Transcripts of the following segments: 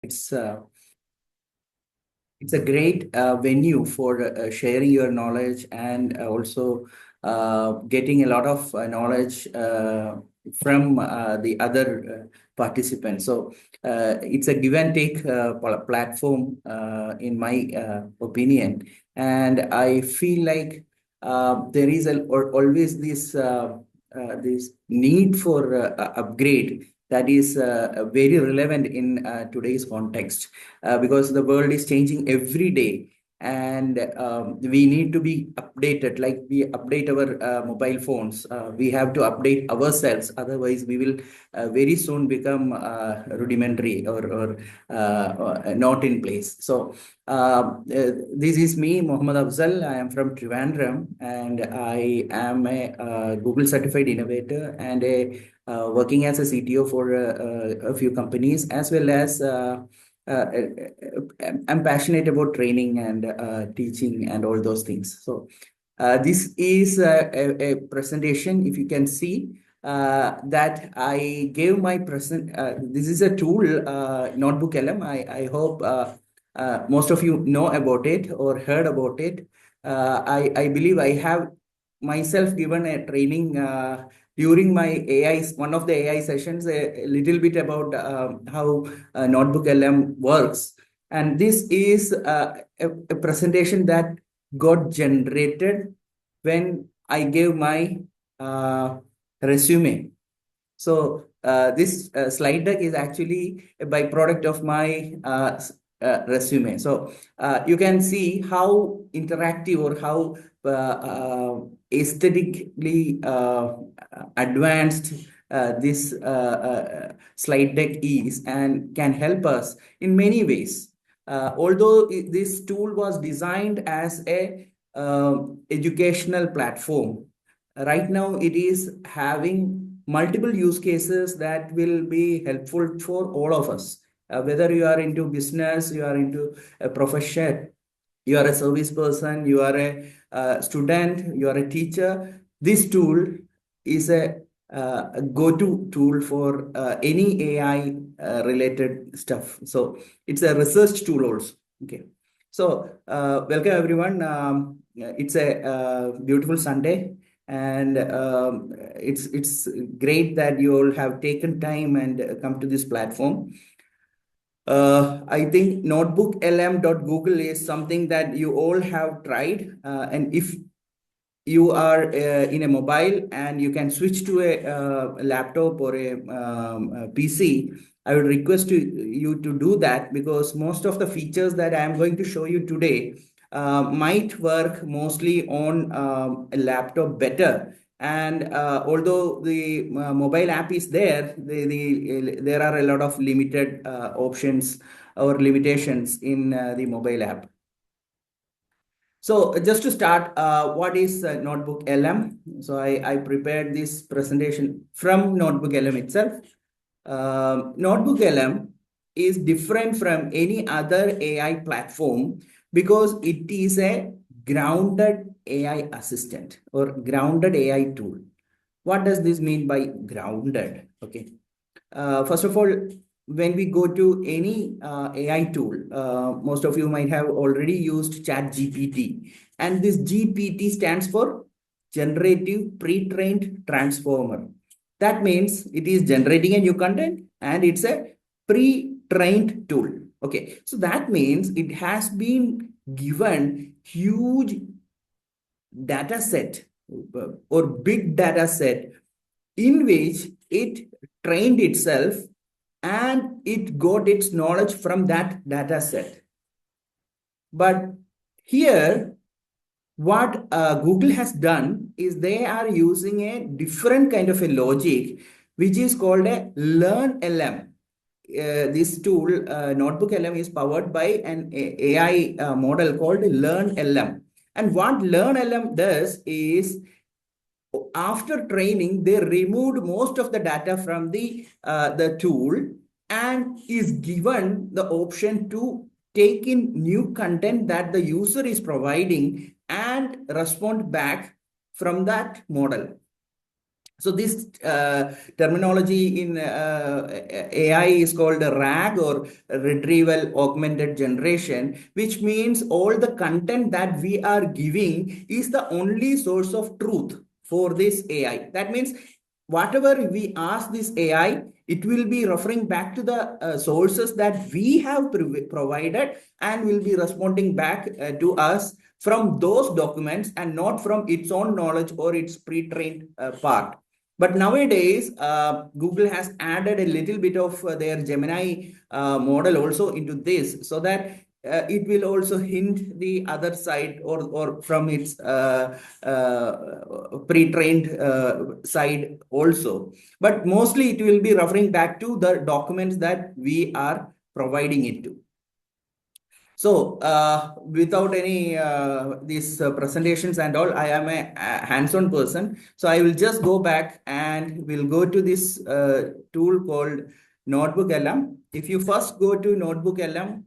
It's uh, it's a great venue for sharing your knowledge and also getting a lot of knowledge from the other participants. So it's a give and take platform, in my opinion. And I feel like there is always this need for upgrade that is very relevant in today's context, because the world is changing every day, and we need to be updated. Like we update our mobile phones, we have to update ourselves. Otherwise, we will very soon become rudimentary or not in place. So this is me, Mohammed Afzal. I am from Trivandrum, and I am a Google certified innovator and working as a CTO for a few companies, as well as I'm passionate about training and teaching and all those things. So this is a presentation. If you can see that I gave my present. This is a tool, NotebookLM. I hope most of you know about it or heard about it. I believe I have myself given a training during my AI, one of the AI sessions, a little bit about how NotebookLM works. And this is a presentation that got generated when I gave my resume. So this slide deck is actually a byproduct of my resume. So you can see how interactive or how aesthetically advanced this slide deck is, and can help us in many ways. Although this tool was designed as a educational platform, right now it is having multiple use cases that will be helpful for all of us. Whether you are into business, you are into a profession, you are a service person, you are a student, you are a teacher, this tool is a go-to tool for any AI related stuff. So it's a research tool also. Okay. So welcome everyone. It's a beautiful Sunday, and it's great that you all have taken time and come to this platform. I think NotebookLM.Google is something that you all have tried. And if you are in a mobile and you can switch to a laptop or a PC, I would request you to do that, because most of the features that I am going to show you today might work mostly on a laptop better. And although the mobile app is there, there are a lot of limited options or limitations in the mobile app. So just to start, what is NotebookLM? So I prepared this presentation from NotebookLM itself. NotebookLM is different from any other AI platform because it is a grounded AI assistant or grounded AI tool. What does this mean by grounded? Okay. First of all, when we go to any AI tool, most of you might have already used ChatGPT. And this GPT stands for Generative Pre-trained Transformer. That means it is generating a new content and it's a pre-trained tool. Okay, so that means it has been given huge data set or big data set in which it trained itself and it got its knowledge from that data set. But here, what Google has done is they are using a different kind of a logic, which is called a Learn LM. This tool, NotebookLM, is powered by an AI model called Learn LM. And what Learn LM does is, after training, they removed most of the data from the tool and is given the option to take in new content that the user is providing and respond back from that model. So this terminology in AI is called a RAG, or retrieval augmented generation, which means all the content that we are giving is the only source of truth for this AI. That means whatever we ask this AI, it will be referring back to the sources that we have provided, and will be responding back to us from those documents, and not from its own knowledge or its pre-trained part. But nowadays, Google has added a little bit of their Gemini model also into this, so that it will also hint the other side, or from its pre-trained side also. But mostly it will be referring back to the documents that we are providing it to. So, without any these presentations and all, I am a hands-on person. So I will just go back and we'll go to this tool called NotebookLM. If you first go to NotebookLM,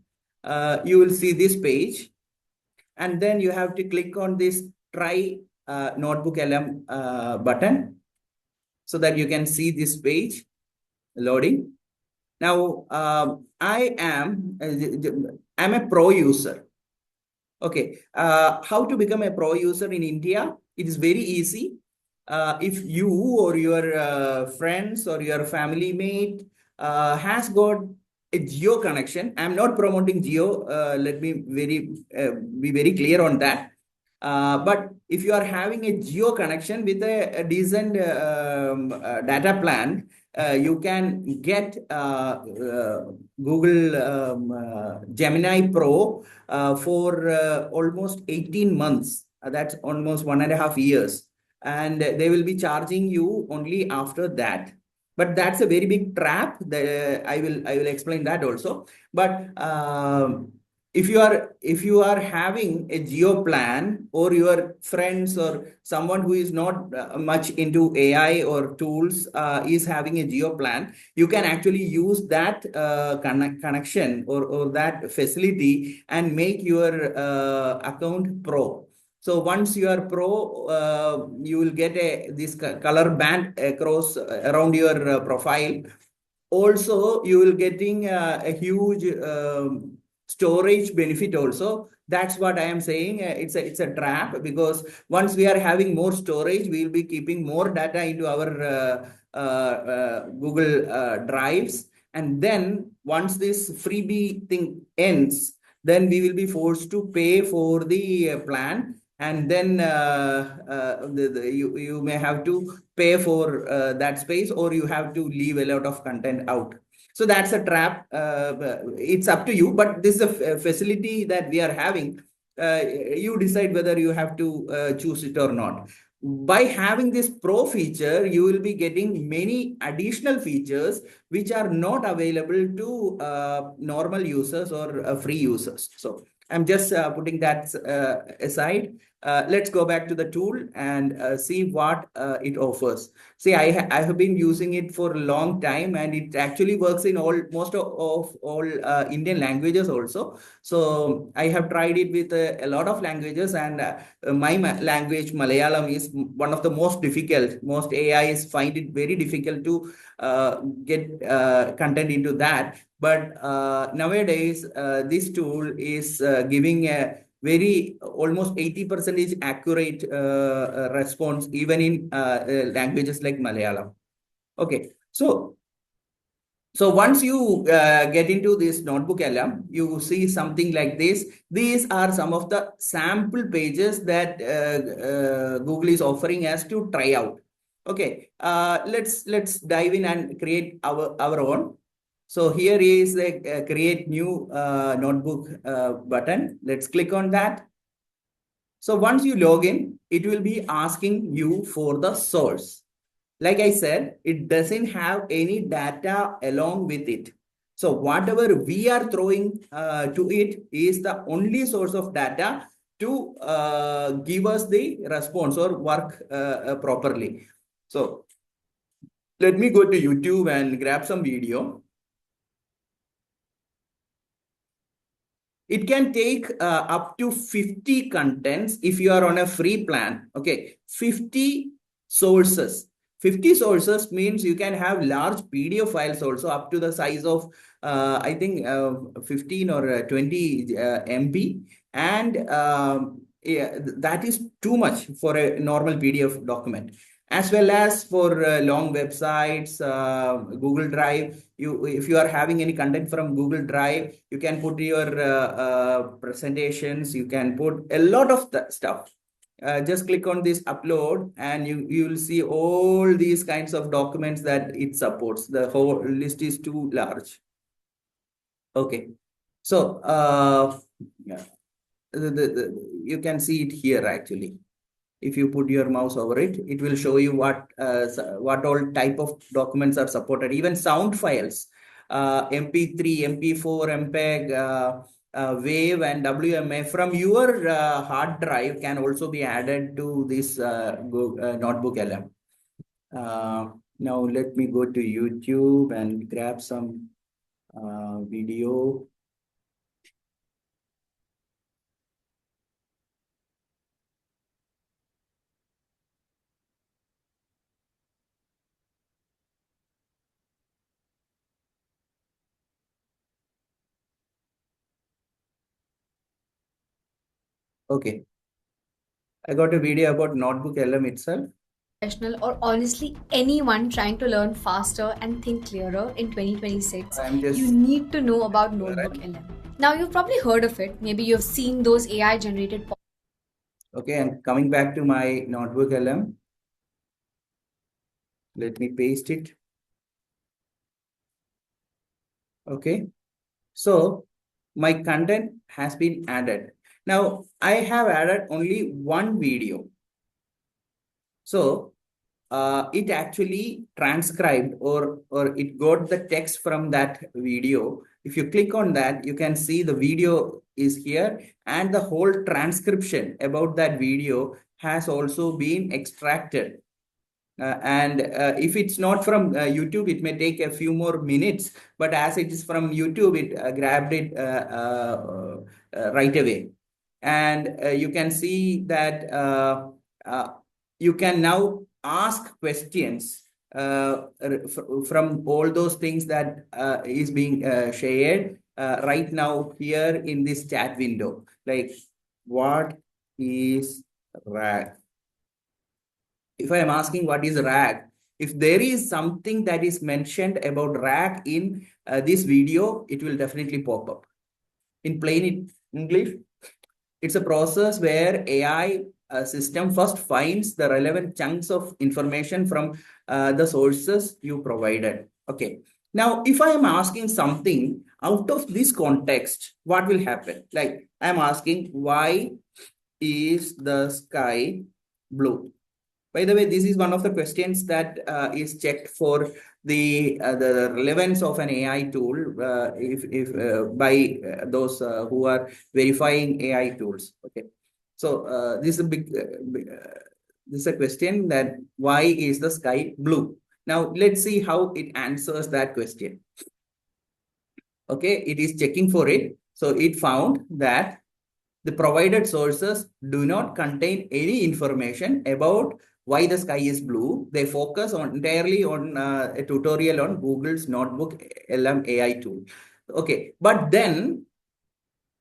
you will see this page, and then you have to click on this try NotebookLM button, so that you can see this page loading. Now, I'm a pro user. Okay, how to become a pro user in India? It is very easy. If you or your friends or your family mate has got a Geo connection, I'm not promoting Geo. Let me be very clear on that. But if you are having a Geo connection with a decent data plan, you can get Google Gemini Pro for almost 18 months. That's almost 1.5 years. And they will be charging you only after that. But that's a very big trap. I will explain that also. But if you are having a Geo plan, or your friends or someone who is not much into AI or tools is having a Geo plan, you can actually use that connection, or that facility, and make your account pro. So once you are pro, you will get this color band across around your profile. Also, you will getting a huge storage benefit also. That's what I am saying. It's a trap, because once we are having more storage, we will be keeping more data into our Google Drives. And then once this freebie thing ends, then we will be forced to pay for the plan. And then you may have to pay for that space, or you have to leave a lot of content out. So that's a trap. It's up to you, but this is a facility that we are having. You decide whether you have to choose it or not. By having this pro feature, you will be getting many additional features which are not available to normal users or free users. So I'm just putting that aside. Let's go back to the tool and see what it offers. See, I have been using it for a long time, and it actually works in most of all Indian languages also. So I have tried it with a lot of languages, and my language, Malayalam, is one of the most difficult. Most AIs find it very difficult to get content into that. But nowadays, this tool is giving a very almost 80% accurate response, even in languages like Malayalam. Okay, so once you get into this NotebookLM, you see something like this. These are some of the sample pages that Google is offering us to try out. Okay, let's dive in and create our own. So here is the create new notebook button. Let's click on that. So once you log in, it will be asking you for the source. Like I said, it doesn't have any data along with it. So whatever we are throwing to it is the only source of data to give us the response or work properly. So let me go to YouTube and grab some video. It can take up to 50 contents if you are on a free plan. Okay, 50 sources. 50 sources means you can have large PDF files also up to the size of, I think, 15 or 20 MB. And yeah, that is too much for a normal PDF document. As well as for long websites, Google Drive. If you are having any content from Google Drive, you can put your presentations. You can put a lot of stuff. Just click on this upload, and you will see all these kinds of documents that it supports. The whole list is too large. Okay, so yeah, you can see it here actually. If you put your mouse over it, it will show you what all type of documents are supported. Even sound files, MP3, MP4, MPEG, WAVE, and WMA from your hard drive can also be added to this NotebookLM. Now let me go to YouTube and grab some video. Okay, I got a video about NotebookLM itself. Professional or honestly anyone trying to learn faster and think clearer in 2026, I'm you just need to know about NotebookLM. Now, you've probably heard of it. Maybe you've seen those AI generated. okay. I'm coming back to my NotebookLM. Let me paste it. Okay. So my content has been added. Now I have added only one video. So it actually transcribed, or it got the text from that video. If you click on that, you can see the video is here, and the whole transcription about that video has also been extracted. And if it's not from YouTube, it may take a few more minutes. But as it is from YouTube, it grabbed it right away. And you can see that uh, you can now ask questions from all those things that is being shared right now here in this chat window. Like, what is RAG? If I am asking what is RAG, if there is something that is mentioned about RAG in this video, it will definitely pop up. In plain English, it's a process where AI system first finds the relevant chunks of information from the sources you provided. Okay. Now, if I am asking something out of this context, what will happen? Like, I'm asking, why is the sky blue? By the way, this is one of the questions that is checked for the relevance of an AI tool, if by those who are verifying AI tools. Okay, so this is a this is a question that, why is the sky blue? Now let's see how it answers that question. Okay, it is checking for it. So it found that the provided sources do not contain any information about why the sky is blue. They focus on entirely on a tutorial on Google's Notebook LM AI tool. Okay, but then,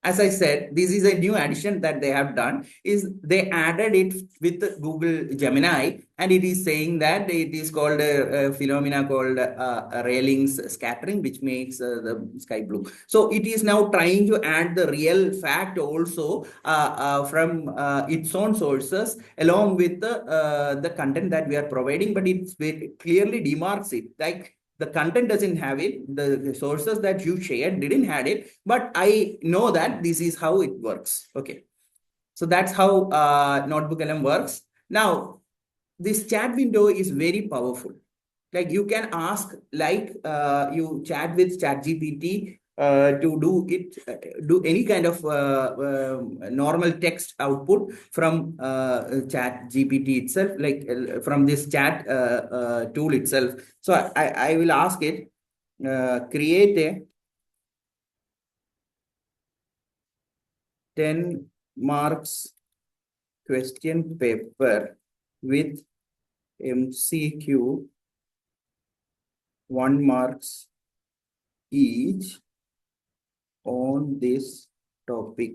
as I said, this is a new addition that they have done, is they added it with Google Gemini, and it is saying that it is called a phenomena called Rayling's scattering, which makes the sky blue. So it is now trying to add the real fact also from its own sources along with the content that we are providing, but it clearly demarks it. Like, the content doesn't have it, the sources that you shared didn't have it, but I know that this is how it works. Okay, so that's how NotebookLM works. Now this chat window is very powerful. Like, you can ask, like you chat with ChatGPT to do any kind of normal text output from ChatGPT itself, like from this chat tool itself. So I will ask it, create a 10 marks question paper with MCQ 1 marks each on this topic.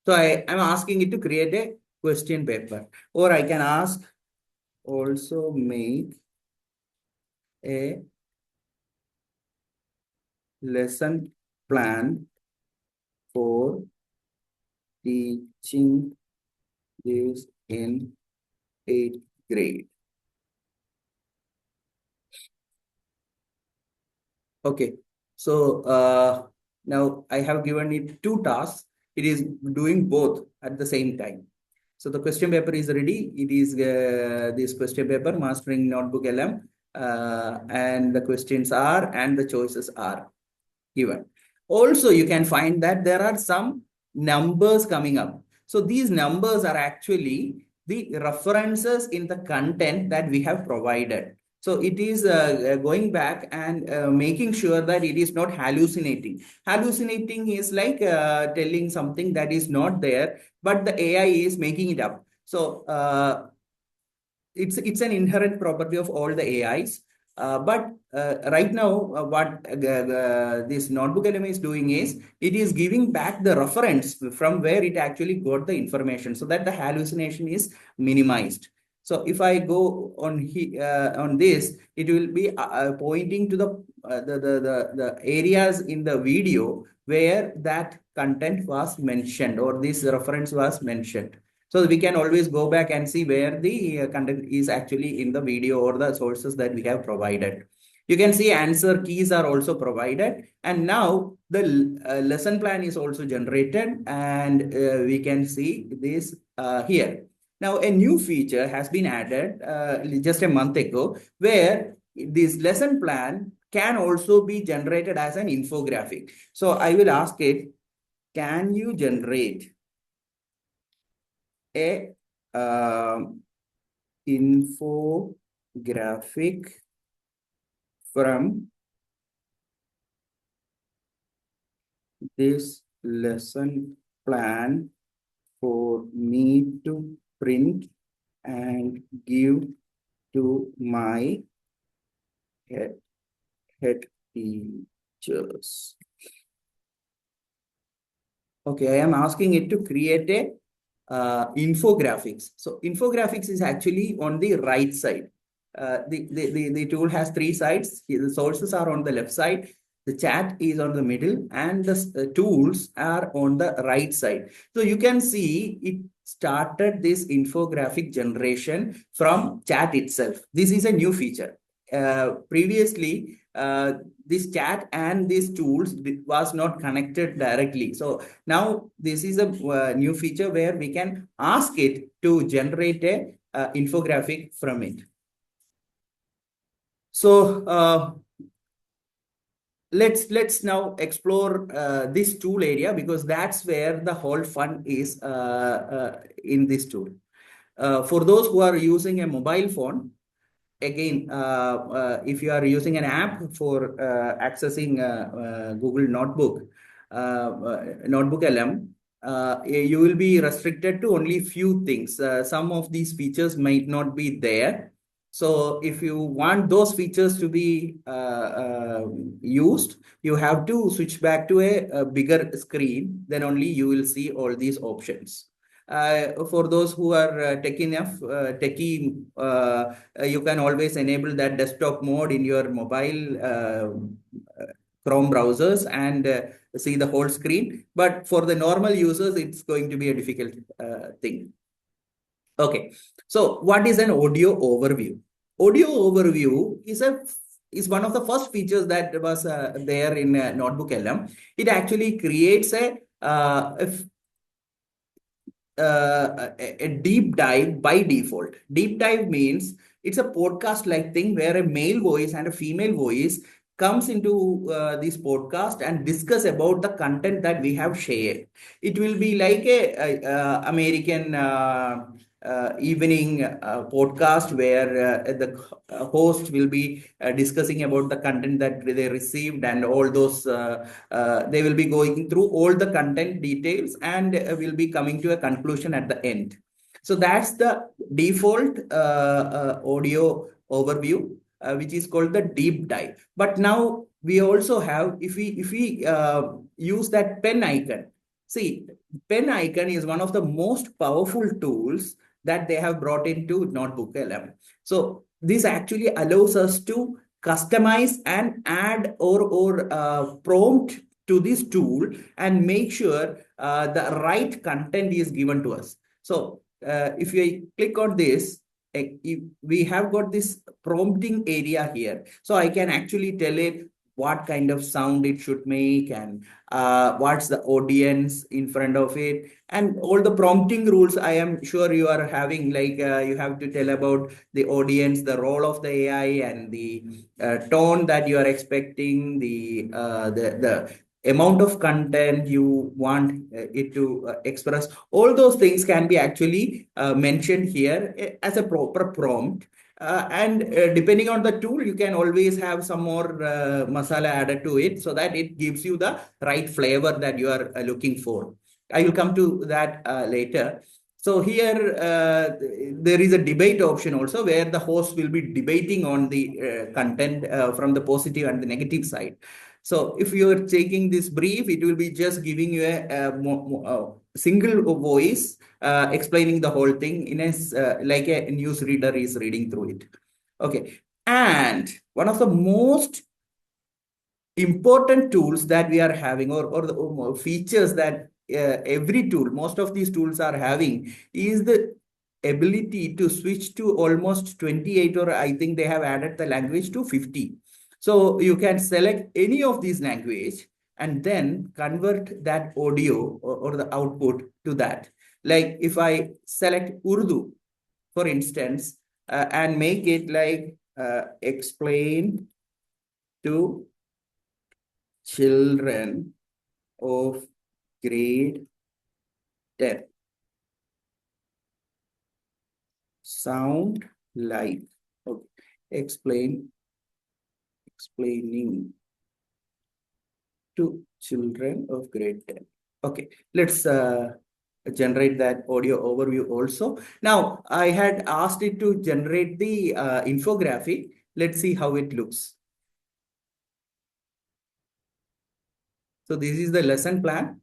So I'm asking it to create a question paper, or I can ask also make a lesson plan for teaching this in 8th grade. Okay, so now I have given it two tasks. It is doing both at the same time. So the question paper is ready. It is this question paper, Mastering Notebook LM, and the questions are and the choices are given. Also, you can find that there are some numbers coming up. So these numbers are actually the references in the content that we have provided. So it is going back and making sure that it is not hallucinating. Hallucinating is like telling something that is not there, but the AI is making it up. So it's an inherent property of all the AIs. But right now, what this notebook LM is doing is it is giving back the reference from where it actually got the information, so that the hallucination is minimized. So if I go on this, it will be pointing to the areas in the video where that content was mentioned or this reference was mentioned. So we can always go back and see where the content is actually in the video or the sources that we have provided. You can see answer keys are also provided. And now the lesson plan is also generated, and we can see this here. Now a new feature has been added just a month ago, where this lesson plan can also be generated as an infographic. So I will ask it, can you generate a infographic from this lesson plan for me to print and give to my head teachers? Okay, I am asking it to create a infographics. So infographics is actually on the right side. The tool has three sides. The sources are on the left side. The chat is on the middle, and the tools are on the right side. So you can see it started this infographic generation from chat itself. This is a new feature. Previously, this chat and these tools was not connected directly. So now this is a new feature where we can ask it to generate a infographic from it. So let's now explore this tool area, because that's where the whole fun is in this tool. For those who are using a mobile phone, again, if you are using an app for accessing Google Notebook, Notebook LM, you will be restricted to only few things. Some of these features might not be there. So if you want those features to be used, you have to switch back to a bigger screen. Then only you will see all these options. For those who are techie, you can always enable that desktop mode in your mobile Chrome browsers and see the whole screen. But for the normal users, it's going to be a difficult thing. Okay, so what is an audio overview? Audio overview is one of the first features that was there in Notebook LM. It actually creates a deep dive by default. Deep dive means it's a podcast like thing where a male voice and a female voice comes into this podcast and discuss about the content that we have shared. It will be like a American evening podcast where the host will be discussing about the content that they received, and all those they will be going through all the content details and will be coming to a conclusion at the end. So that's the default audio overview, which is called the deep dive. But now we also have, if we use that pen icon, see, pen icon is one of the most powerful tools that they have brought into NotebookLM. So this actually allows us to customize and add or prompt to this tool and make sure the right content is given to us. So if you click on this, we have got this prompting area here. So I can actually tell it what kind of sound it should make and what's the audience in front of it, and all the prompting rules I am sure you are having, like you have to tell about the audience, the role of the AI, and the tone that you are expecting, the amount of content you want it to express. All those things can be actually mentioned here as a proper prompt. And depending on the tool, you can always have some more masala added to it so that it gives you the right flavor that you are looking for. I will come to that later. So here there is a debate option also, where the host will be debating on the content from the positive and the negative side. So if you are taking this brief, it will be just giving you a single voice explaining the whole thing in a like a news reader is reading through it. Okay. And one of the most important tools that we are having, or the features that every tool, most of these tools are having, is the ability to switch to almost 28, or I think they have added the language to 50. So you can select any of these language and then convert that audio or the output to that. Like if I select Urdu, for instance, and make it like explain to children of grade 10. Sound like, okay. Explaining to children of grade 10. Okay, let's generate that audio overview also. Now, I had asked it to generate the infographic. Let's see how it looks. So this is the lesson plan,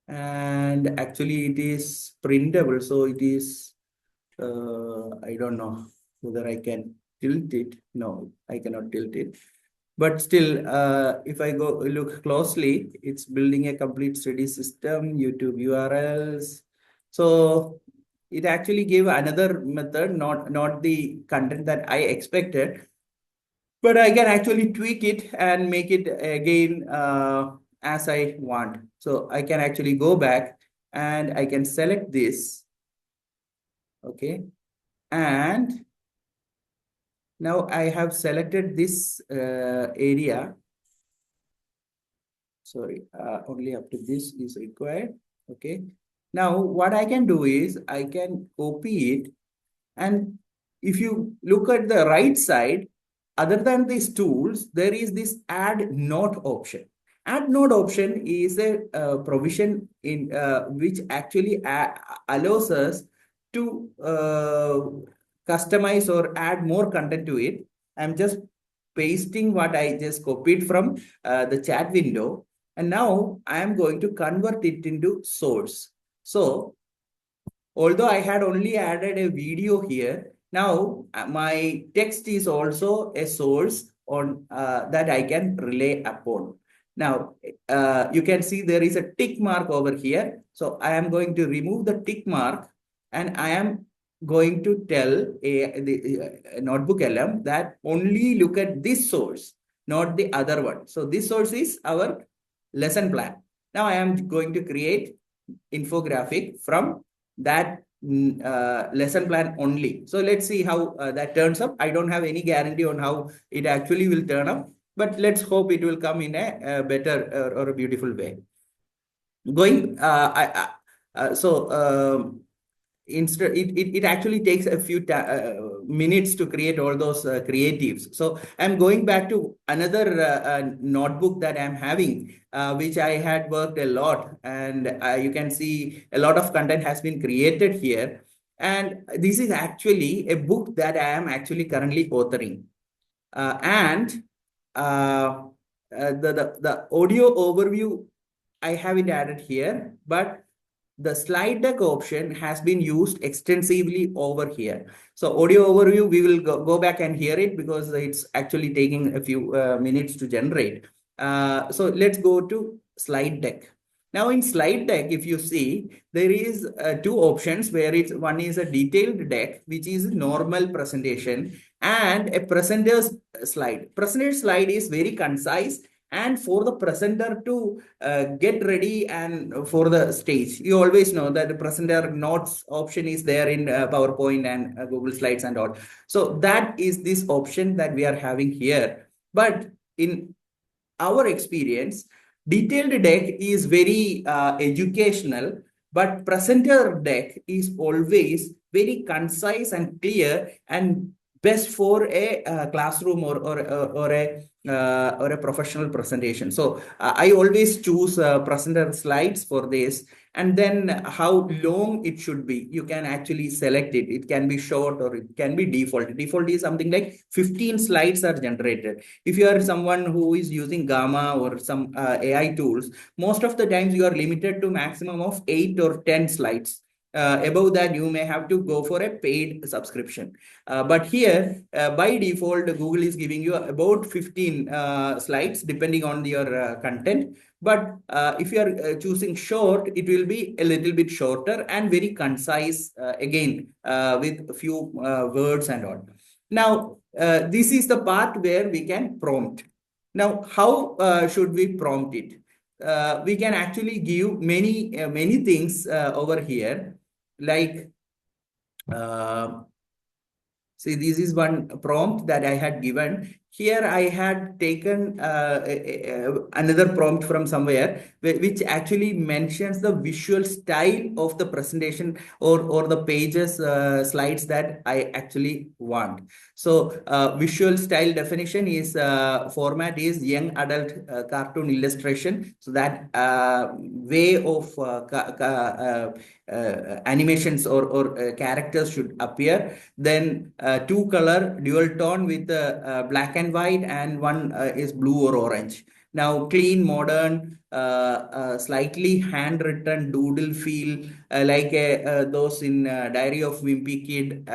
and actually it is printable. So it is, I don't know whether I can tilt it. No, I cannot tilt it. But still, if I go look closely, it's building a complete study system, YouTube URLs. So it actually gave another method, not the content that I expected, but I can actually tweak it and make it again as I want. So I can actually go back and I can select this. Okay. And now I have selected this area. Sorry, only up to this is required. Okay. Now what I can do is I can copy it, and if you look at the right side, other than these tools, there is this add note option. Add note option is a provision in which actually allows us to customize or add more content to it. I'm just pasting what I just copied from the chat window, and now I am going to convert it into source. So although I had only added a video here, now my text is also a source on that I can relay upon. Now, you can see there is a tick mark over here. So I am going to remove the tick mark, and I am going to tell the NotebookLM that only look at this source, not the other one. So this source is our lesson plan. Now I am going to create infographic from that lesson plan only. So let's see how that turns up. I don't have any guarantee on how it actually will turn up, but let's hope it will come in a better or a beautiful way. Going, so instead it actually takes a few minutes to create all those creatives. So I'm going back to another notebook that I'm having, which I had worked a lot, and you can see a lot of content has been created here. And this is actually a book that I am actually currently authoring. And the audio overview, I have it added here, but the slide deck option has been used extensively over here. So audio overview, we will go back and hear it because it's actually taking a few minutes to generate. So let's go to slide deck. Now in slide deck, if you see, there is two options where it's one is a detailed deck, which is normal presentation, and a presenter's slide. Presenter's slide is very concise and for the presenter to get ready and for the stage. You always know that the presenter notes option is there in PowerPoint and Google Slides and all. So that is this option that we are having here. But in our experience, detailed deck is very educational, but presenter deck is always very concise and clear and best for a classroom or a professional presentation. So I always choose presenter slides for this. And then how long it should be, you can actually select it. It can be short or it can be default. Default is something like 15 slides are generated. If you are someone who is using Gamma or some AI tools, most of the times you are limited to maximum of 8 or 10 slides. Above that, you may have to go for a paid subscription. But here, by default, Google is giving you about 15 slides depending on your content. But if you are choosing short, it will be a little bit shorter and very concise, again, with a few words and all. Now, this is the part where we can prompt. Now, how should we prompt it? We can actually give many things over here, like see, this is one prompt that I had given. Here I had taken another prompt from somewhere, which actually mentions the visual style of the presentation or the pages, slides that I actually want. So visual style definition is format is young adult cartoon illustration. So that way of animations or characters should appear. Then two color dual tone with black and white, and one is blue or orange. Now, clean, modern, slightly handwritten doodle feel, like those in Diary of Wimpy Kid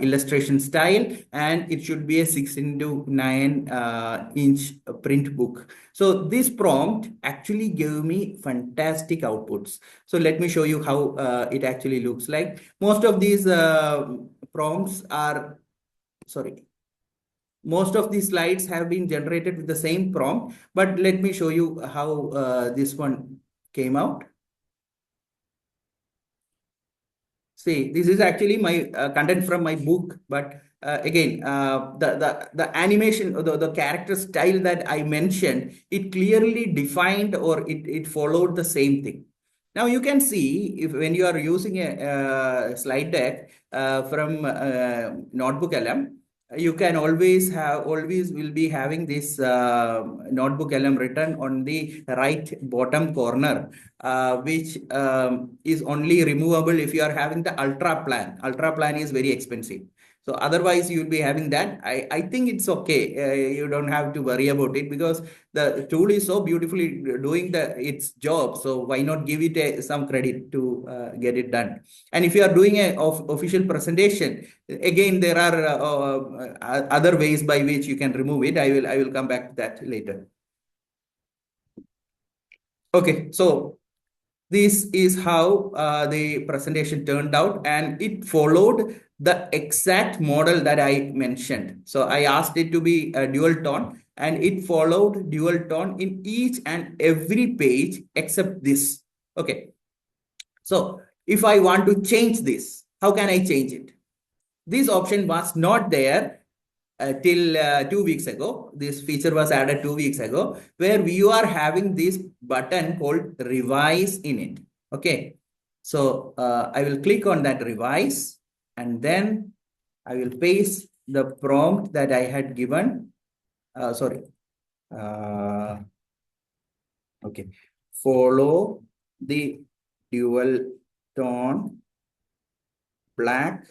illustration style, and it should be a 6 into 9 inch print book. So this prompt actually gave me fantastic outputs. So let me show you how it actually looks like. Most of these prompts are, sorry, most of these slides have been generated with the same prompt, but let me show you how this one came out. See, this is actually my content from my book, but again, the animation or the character style that I mentioned, it clearly defined or it followed the same thing. Now you can see if when you are using a slide deck from NotebookLM, you can always will be having this NotebookLM written on the right bottom corner, which is only removable if you are having the ultra plan. Ultra plan is very expensive. So otherwise you will be having that. I think it's okay. You don't have to worry about it because the tool is so beautifully doing its job. So why not give it some credit to get it done? And if you are doing a official presentation, again there are other ways by which you can remove it. I will come back to that later. Okay, so this is how the presentation turned out, and it followed the exact model that I mentioned. So I asked it to be a dual tone, and it followed dual tone in each and every page except this. Okay, so if I want to change this, how can I change it? This option was not there till 2 weeks ago. This feature was added 2 weeks ago, where we are having this button called revise in it. Okay. So I will click on that revise, and then I will paste the prompt that I had given. Sorry. Okay. Follow the dual tone black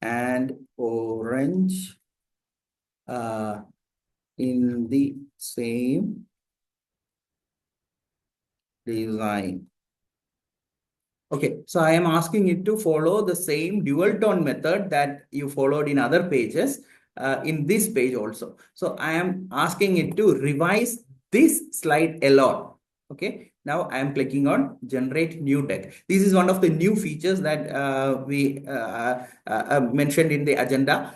and orange in the same design. Okay, so I am asking it to follow the same dual tone method that you followed in other pages in this page also. So I am asking it to revise this slide a lot. Okay, now I am clicking on generate new text. This is one of the new features that we mentioned in the agenda.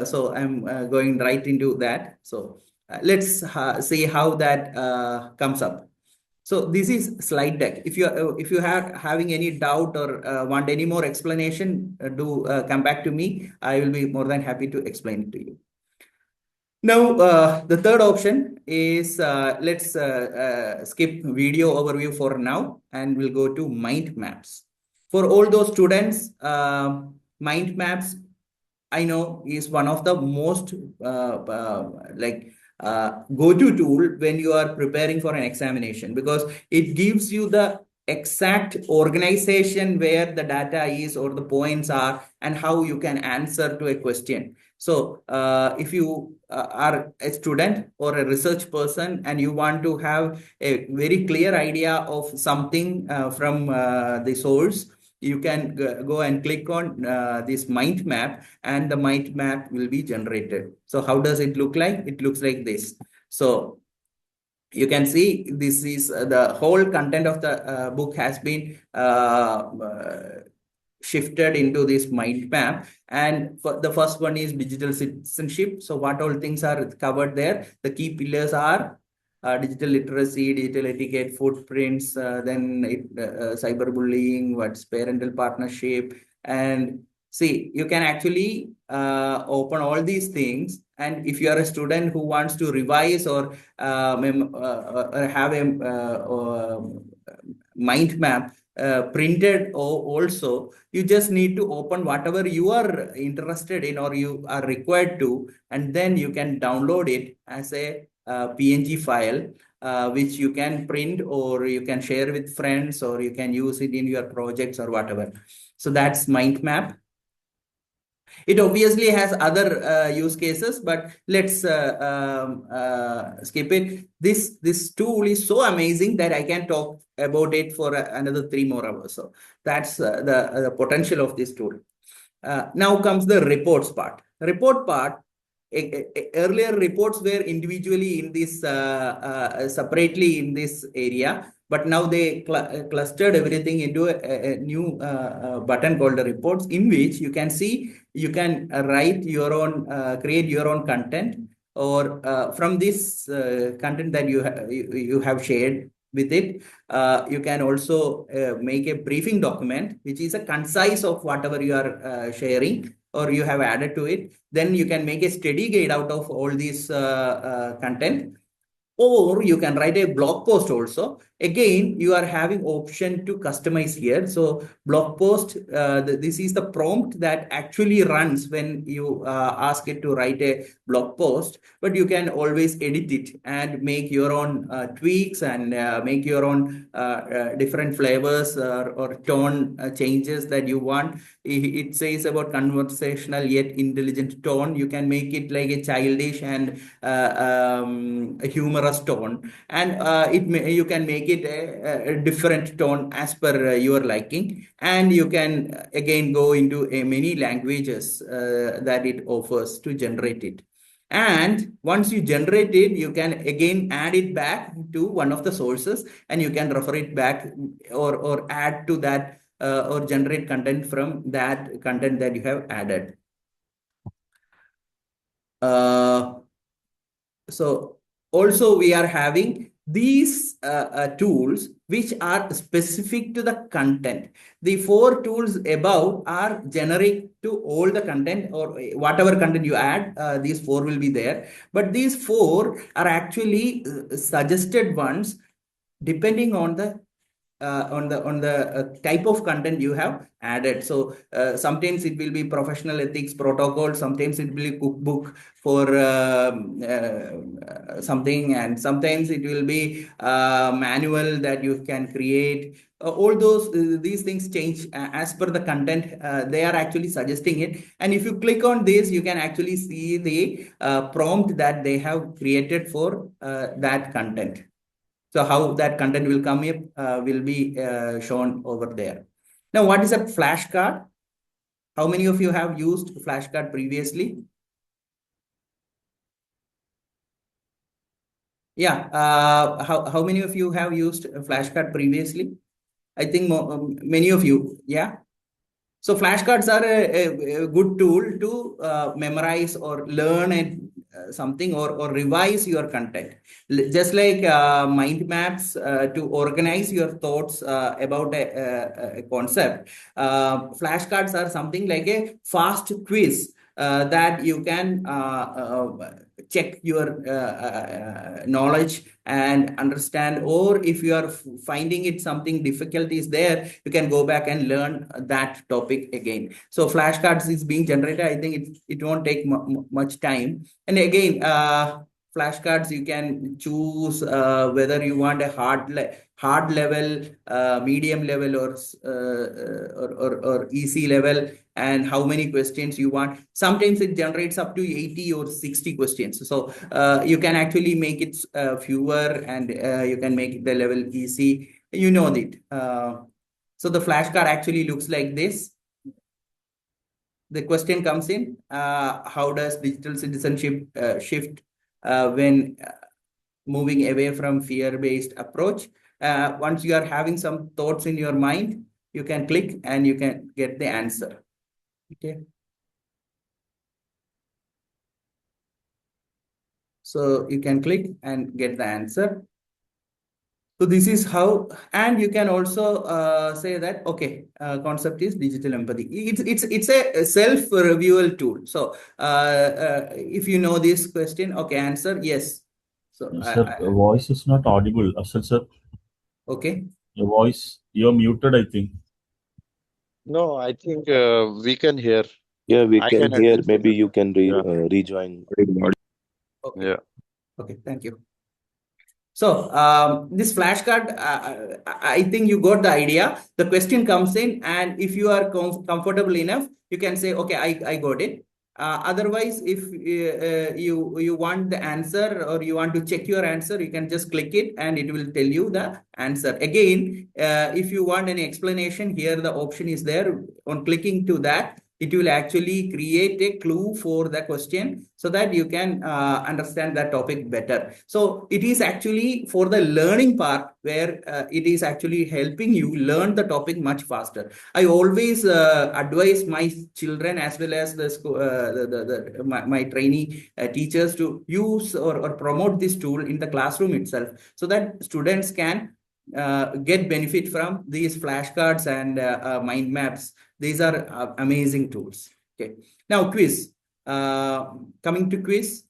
So I'm going right into that. So let's see how that comes up. So this is slide deck. If you have having any doubt or want any more explanation, do come back to me. I will be more than happy to explain it to you. Now, the third option is let's skip video overview for now and we'll go to mind maps. For all those students, mind maps I know is one of the most go-to tool when you are preparing for an examination because it gives you the exact organization where the data is or the points are and how you can answer to a question. So if you are a student or a research person and you want to have a very clear idea of something from the source, you can go and click on this mind map and the mind map will be generated. So how does it look like? It looks like this. So you can see this is the whole content of the book has been shifted into this mind map. And for the first one is digital citizenship. So what all things are covered there? The key pillars are digital literacy, digital etiquette, footprints, cyberbullying, what's parental partnership. And see, you can actually open all these things. And if you are a student who wants to revise or have a mind map printed also, you just need to open whatever you are interested in or you are required to, and then you can download it as a PNG file, which you can print or you can share with friends or you can use it in your projects or whatever. So that's mind map. It obviously has other use cases, but let's skip it. This tool is so amazing that I can talk about it for another 3 more hours. So that's the potential of this tool. Now comes the reports part. Report part. Earlier reports were individually in this separately in this area, but now they clustered everything into a new button called the reports, in which you can see you can write your own create your own content, or from this content that you have shared with it, you can also make a briefing document which is a concise of whatever you are sharing or you have added to it. Then you can make a study guide out of all these content, or you can write a blog post also. Again, you are having option to customize here. So blog post, this is the prompt that actually runs when you ask it to write a blog post, but you can always edit it and make your own tweaks and make your own different flavors or tone changes that you want. It says about conversational yet intelligent tone. You can make it like a childish and a humorous tone, and you can make it a different tone as per your liking, and you can again go into many languages that it offers to generate it. And once you generate it, you can again add it back to one of the sources and you can refer it back or add to that or generate content from that content that you have added. So also we are having these tools which are specific to the content. The 4 tools above are generic to all the content, or whatever content you add, these 4 will be there. But these 4 are actually suggested ones depending on the type of content you have added. So sometimes it will be professional ethics protocol, sometimes it will be cookbook for something, and sometimes it will be manual that you can create. All these things change as per the content they are actually suggesting it. And if you click on this, you can actually see the prompt that they have created for that content. So how that content will come up will be shown over there. Now, what is a flashcard? How many of you have used flashcard previously? Yeah. How many of you have used a flashcard previously? I think many of you. Yeah. So flashcards are a good tool to memorize or learn something, or revise your content. Just like mind maps to organize your thoughts about a concept. Flashcards are something like a fast quiz that you can check your knowledge and understand, or if you are finding it something difficult is there, you can go back and learn that topic again. So flashcards is being generated. I think it won't take much time. And again, flashcards, you can choose whether you want a hard level, medium level, or easy level, and how many questions you want. Sometimes it generates up to 80 or 60 questions. So you can actually make it fewer, and you can make the level easy. You know it. So the flashcard actually looks like this. The question comes in, how does digital citizenship shift when moving away from fear-based approach? Once you are having some thoughts in your mind, you can click and you can get the answer. Okay. So you can click and get the answer. So this is how, and you can also say that, okay, concept is digital empathy. It's a self-reviewal tool. So if you know this question, okay, answer yes. So Sir, your voice is not audible. Afzal sir, okay. your voice, you're muted, I think. No, I think we can hear. Yeah, we I can can hear. at least Maybe hear. you can Yeah. rejoin. Okay. Yeah. Okay. Thank you. So this flashcard, I think you got the idea. The question comes in, and if you are comfortable enough, you can say, okay, I got it. Otherwise, if you want the answer, or you want to check your answer, you can just click it and it will tell you the answer. Again, if you want any explanation, here the option is there. On clicking to that, it will actually create a clue for the question so that you can understand that topic better. So it is actually for the learning part where it is actually helping you learn the topic much faster. I always advise my children as well as my trainee teachers to use or promote this tool in the classroom itself, so that students can get benefit from these flashcards and mind maps. These are amazing tools. Okay. Now quiz. Coming to quiz.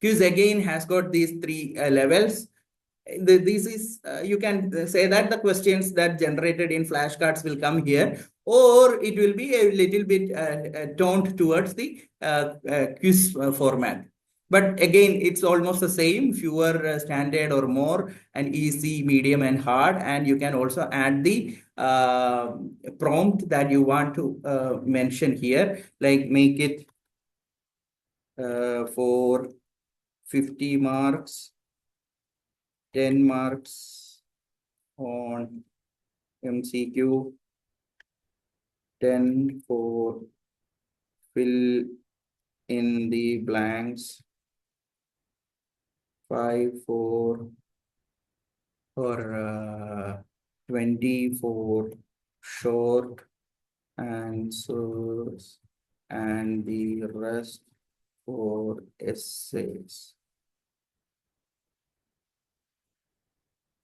Quiz again has got these three levels. This is you can say that the questions that generated in flashcards will come here, or it will be a little bit toned towards the quiz format. But again, it's almost the same, fewer standard or more, and easy, medium, and hard. And you can also add the prompt that you want to mention here, like make it for 50 marks, 10 marks on MCQ, 10 for fill in the blanks, 5 or 20 for short answers, and the rest for essays.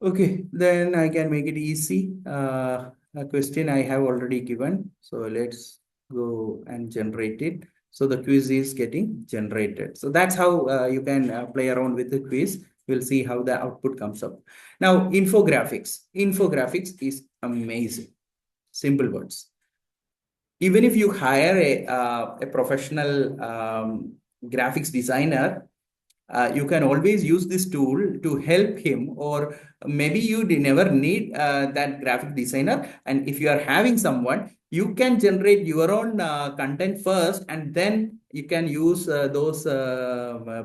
Okay, then I can make it easy. A question I have already given. So let's go and generate it. So the quiz is getting generated. So that's how you can play around with the quiz. We'll see how the output comes up. Now, infographics. Infographics is amazing. Simple words. Even if you hire a professional graphics designer, you can always use this tool to help him, or maybe you never need that graphic designer. And if you are having someone, you can generate your own content first, and then you can use those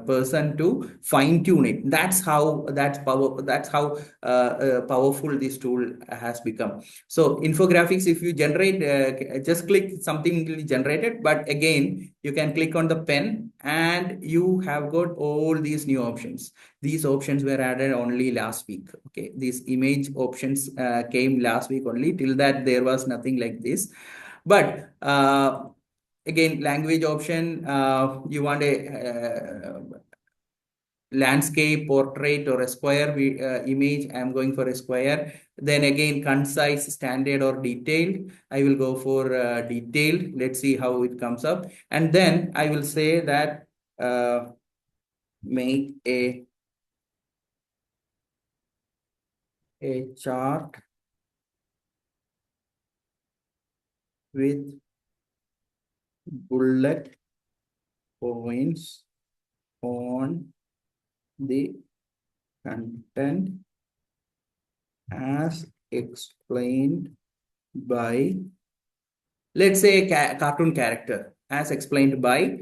person to fine tune it. That's how powerful this tool has become. So infographics, if you generate, just click something generated, but again you can click on the pen and you have got all these new options. These options were added only last week. Okay, these image options came last week only. Till that there was nothing like this. But again, language option, you want a landscape, portrait, or a square image. I'm going for a square. Then again, concise, standard, or detailed. I will go for detailed. Let's see how it comes up. And then I will say that make a chart with bullet points on the content as explained by, let's say, a cartoon character, as explained by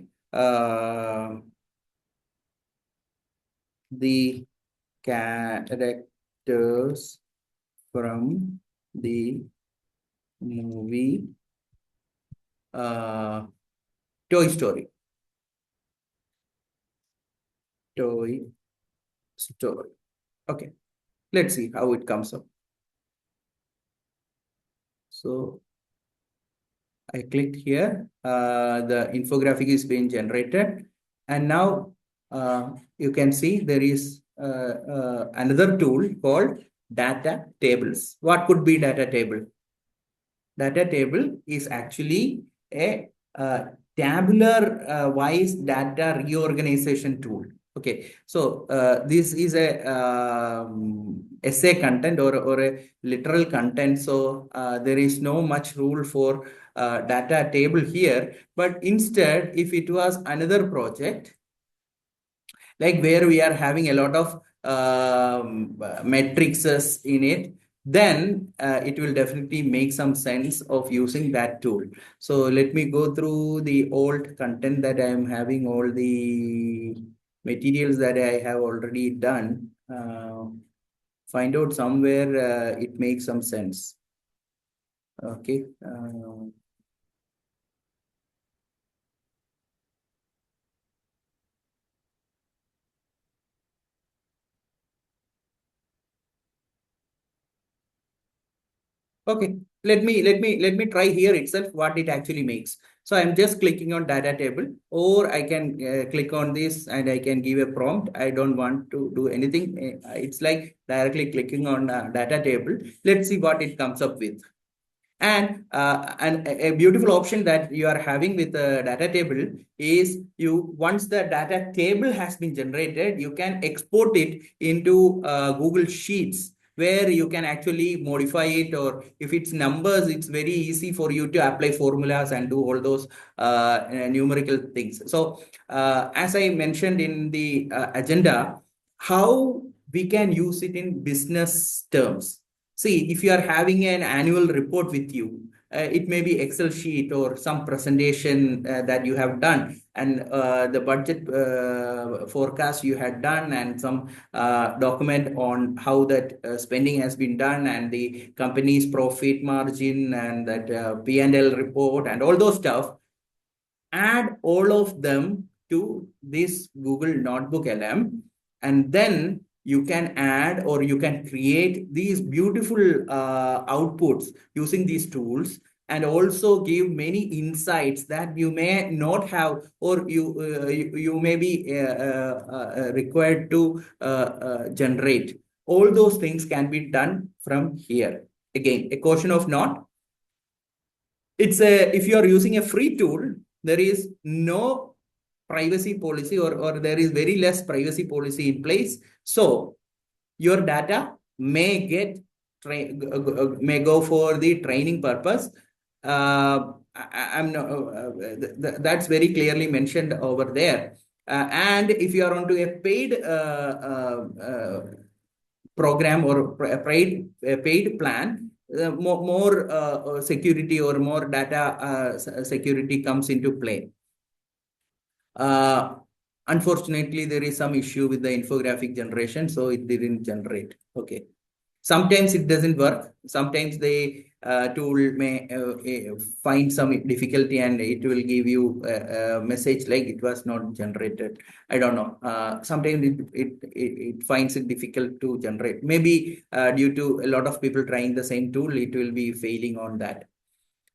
the characters from the movie Toy Story. Toy Story. Okay, let's see how it comes up. So I clicked here. The infographic is being generated, and now you can see there is another tool called data tables. What could be data table? Data table is actually a tabular wise data reorganization tool. Okay, so this is a essay content, or a literal content. So there is no much rule for data table here. But instead, if it was another project, like where we are having a lot of matrices in it, then it will definitely make some sense of using that tool. So let me go through the old content that I am having, all the materials that I have already done. Find out somewhere it makes some sense. Okay. Okay, let me try here itself what it actually makes. So I'm just clicking on data table, or I can click on this and I can give a prompt. I don't want to do anything. It's like directly clicking on data table. Let's see what it comes up with. And a beautiful option that you are having with the data table is, once the data table has been generated, you can export it into Google Sheets, where you can actually modify it, or if it's numbers, it's very easy for you to apply formulas and do all those numerical things. So as I mentioned in the agenda, how we can use it in business terms. See, if you are having an annual report with you, it may be Excel sheet or some presentation that you have done, and the budget forecast you had done, and some document on how that spending has been done, and the company's profit margin, and that P&L report, and all those stuff. Add all of them to this Google NotebookLM, and then you can add, or you can create these beautiful outputs using these tools, and also give many insights that you may not have, or you may be required to generate. All those things can be done from here. Again, a caution of note. If you are using a free tool, there is no privacy policy, or there is very less privacy policy in place. So your data may may go for the training purpose. I'm not, that's very clearly mentioned over there. And if you are onto a paid program or paid plan, more security or more data security comes into play. Unfortunately, there is some issue with the infographic generation, so it didn't generate. Okay. Sometimes it doesn't work. Sometimes the tool may find some difficulty and it will give you a message like it was not generated. I don't know. Sometimes it finds it difficult to generate. Maybe due to a lot of people trying the same tool, it will be failing on that.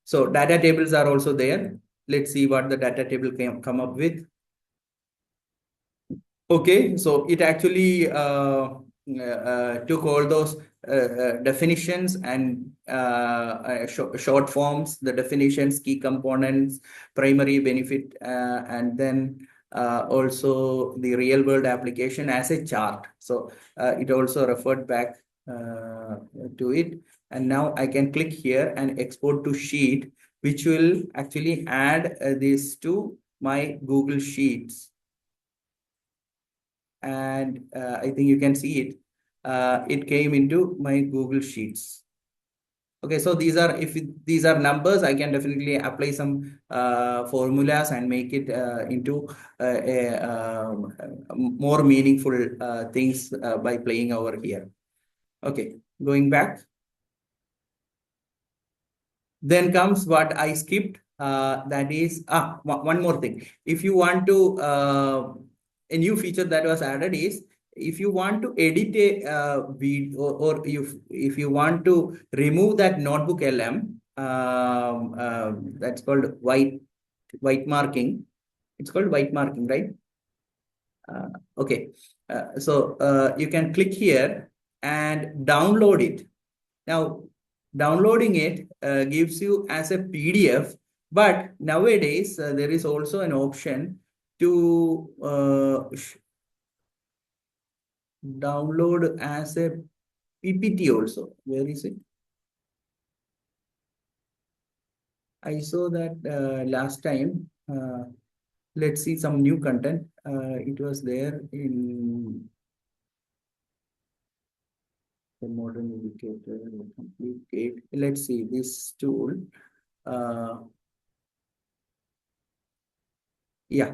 So data tables are also there. Let's see what the data table can come up with. Okay, so it actually took all those definitions and short forms, the definitions, key components, primary benefit, and then also the real world application as a chart. So it also referred back to it. And now I can click here and export to sheet, which will actually add this to my Google Sheets. And I think you can see it. It came into my Google Sheets. Okay, so these are numbers. I can definitely apply some formulas and make it into more meaningful things by playing over here. Okay, going back. Then comes what I skipped. That is one more thing. If you want to a new feature that was added is if you want to edit a video or if you want to remove that NotebookLM, that's called white marking. It's called white marking, right? Okay. So you can click here and download it. Now, downloading it gives you as a PDF, but nowadays there is also an option to download as a PPT also. Where is it? I saw that last time. Let's see some new content. It was there in the modern educator. Complete. Let's see this tool. Yeah.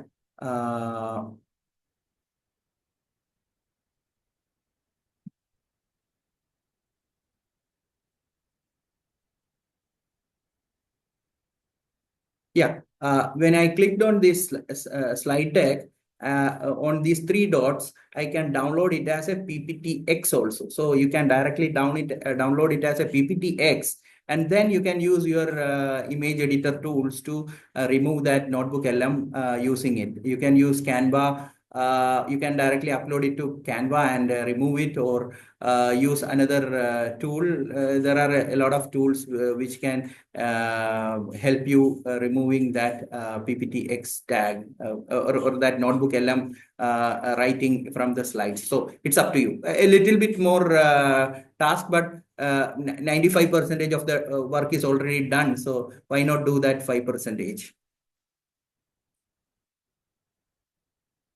Yeah, when I clicked on this slide deck, on these three dots, I can download it as a PPTX also. So you can directly download it as a PPTX, and then you can use your image editor tools to remove that NotebookLM using it. You can use Canva. You can directly upload it to Canva and remove it, or use another tool. There are a lot of tools which can help you removing that PPTX tag or that NotebookLM writing from the slides. So it's up to you. A little bit more task, but 95% of the work is already done. So why not do that 5%?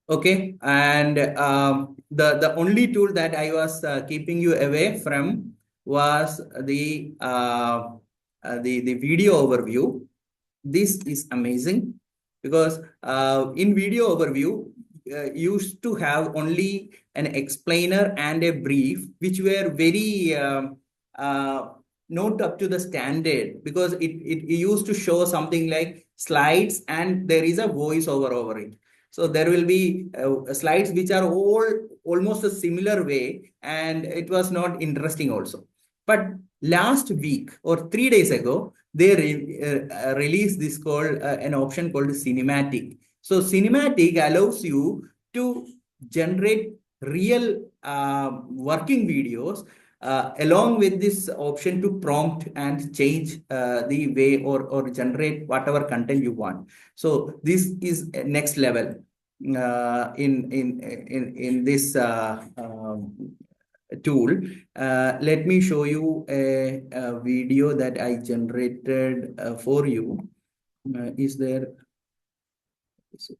Okay, and the only tool that I was keeping you away from was the video overview. This is amazing because in video overview, used to have only an explainer and a brief, which were very not up to the standard, because it used to show something like slides and there is a voiceover over it. So there will be slides which are almost a similar way, and it was not interesting also. But last week or 3 days ago, they released this called an option called cinematic. So cinematic allows you to generate real working videos along with this option to prompt and change the way or generate whatever content you want. So this is next level. in this tool. Let me show you a video that I generated for you. Is there? Is it?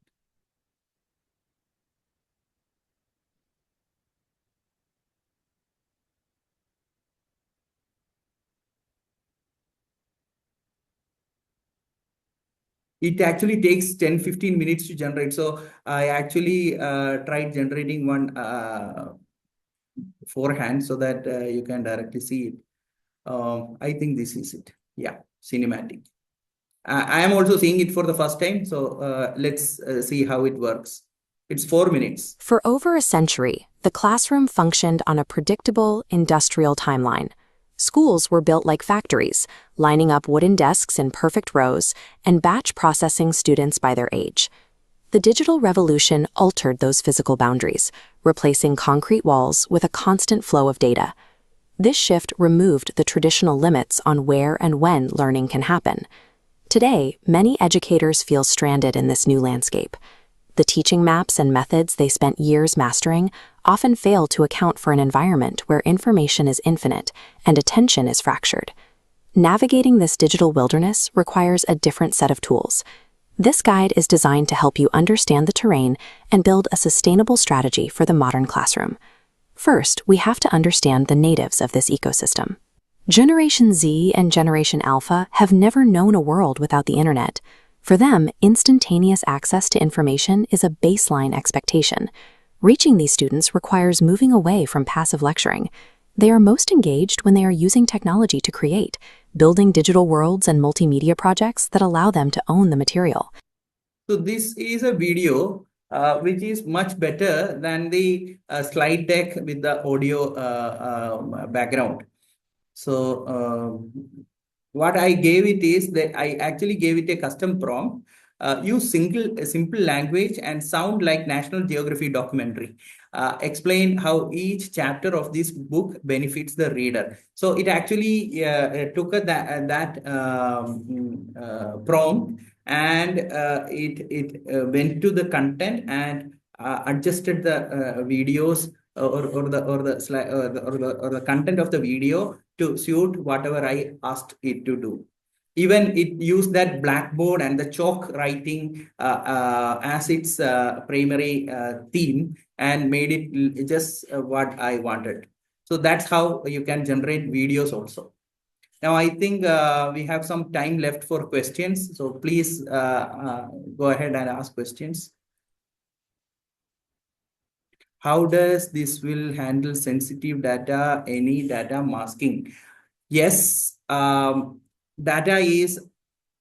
It actually takes 10-15 minutes to generate. So I actually tried generating one forehand so that you can directly see it. I think this is it. Yeah, cinematic. I am also seeing it for the first time. So let's see how it works. It's 4 minutes. For over a century, the classroom functioned on a predictable industrial timeline. Schools were built like factories, lining up wooden desks in perfect rows and batch processing students by their age. The digital revolution altered those physical boundaries, replacing concrete walls with a constant flow of data. This shift removed the traditional limits on where and when learning can happen. Today, many educators feel stranded in this new landscape. The teaching maps and methods they spent years mastering often fail to account for an environment where information is infinite and attention is fractured. Navigating this digital wilderness requires a different set of tools. This guide is designed to help you understand the terrain and build a sustainable strategy for the modern classroom. First, we have to understand the natives of this ecosystem. Generation Z and Generation Alpha have never known a world without the internet. For them, instantaneous access to information is a baseline expectation. Reaching these students requires moving away from passive lecturing. They are most engaged when they are using technology to create, building digital worlds and multimedia projects that allow them to own the material. So this is a video which is much better than the slide deck with the audio background. So what I gave it is that I actually gave it a custom prompt. Use simple language and sound like National Geography documentary. Explain how each chapter of this book benefits the reader. So it actually took that prompt and it went to the content and adjusted the videos or the content of the video to suit whatever I asked it to do. Even it used that blackboard and the chalk writing as its primary theme and made it just what I wanted. So that's how you can generate videos also. Now, I think we have some time left for questions. So please go ahead and ask questions. How does this will handle sensitive data, any data masking? Yes, data is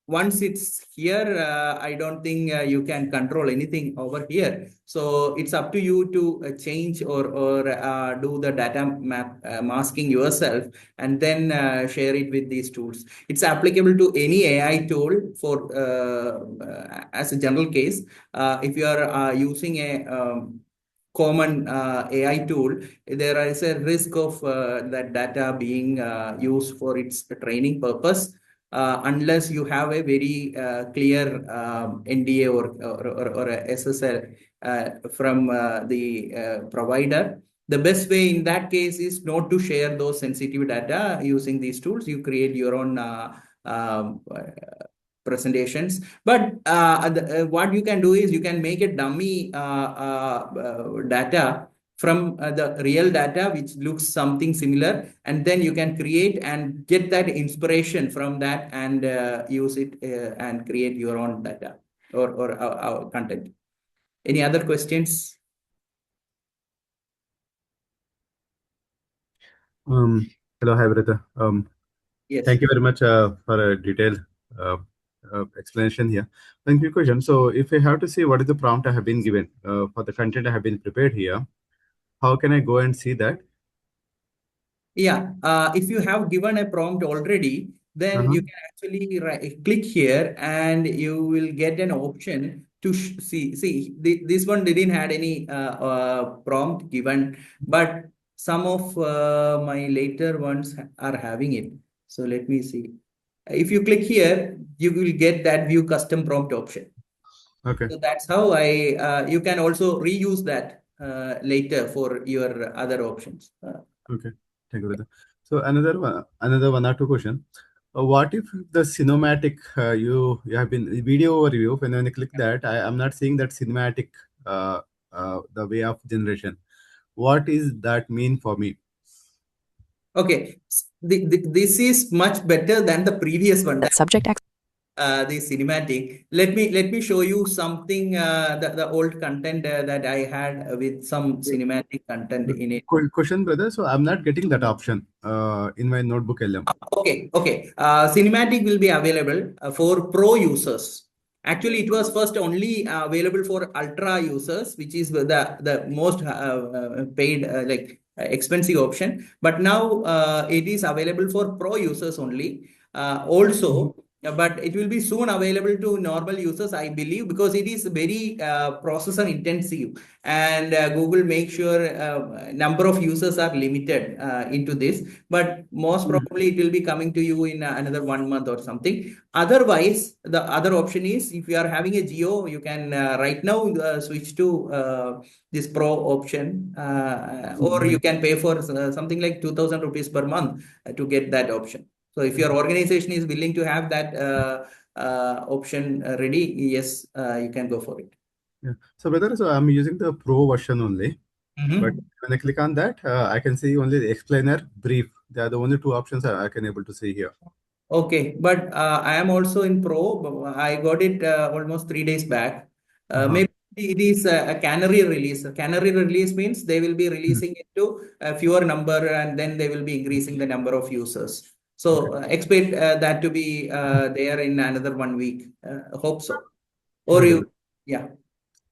once it's here, I don't think you can control anything over here. So it's up to you to change or do the data map masking yourself and then share it with these tools. It's applicable to any AI tool for as a general case. If you are using a common AI tool, there is a risk of that data being used for its training purpose. Unless you have a very clear NDA or a SSL from the provider. The best way in that case is not to share those sensitive data using these tools. You create your own presentations. But what you can do is you can make a dummy data from the real data, which looks something similar, and then you can create and get that inspiration from that and use it and create your own data or content. Any other questions? Hello, hi, brother. Yes. Thank you very much for a detailed explanation here. Thank you, question. So if I have to see what is the prompt I have been given for the content I have been prepared here, how can I go and see that? Yeah, if you have given a prompt already, then you can actually click here and you will get an option to see. This one didn't had any prompt given, but some of my later ones are having it. So let me see. If you click here, you will get that view custom prompt option. Okay. So that's how you can also reuse that later for your other options. Okay. Thank you, brother. So another one or two question. What if the cinematic you have been video overview, when I click that, I'm not seeing that cinematic the way of generation. What is that mean for me? Okay, this is much better than the previous one. That subject The cinematic. Let me show you something. The old content that I had with some cinematic content in it. Question, brother. So I'm not getting that option in my notebook LM. Okay. Cinematic will be available for pro users. Actually, it was first only available for ultra users, which is the most paid expensive option. But now it is available for pro users only. Also, but it will be soon available to normal users, I believe, because it is very processor intensive, and Google makes sure number of users are limited into this. But most probably it will be coming to you in another 1 month or something. Otherwise, the other option is, if you are having a Geo, you can right now switch to this Pro option, or you can pay for something like 2,000 rupees per month to get that option. So if your organization is willing to have that option ready, yes, you can go for it. Yeah. So brother, so I'm using the pro version only. But when I click on that, I can see only the explainer, brief. They are the only two options I can able to see here. Okay, but I am also in Pro. I got it almost 3 days back. Maybe it is a canary release. A canary release means they will be releasing it to a fewer number, and then they will be increasing the number of users. So expect that to be there in another 1 week. Hope so. Or Okay, you, brother. yeah,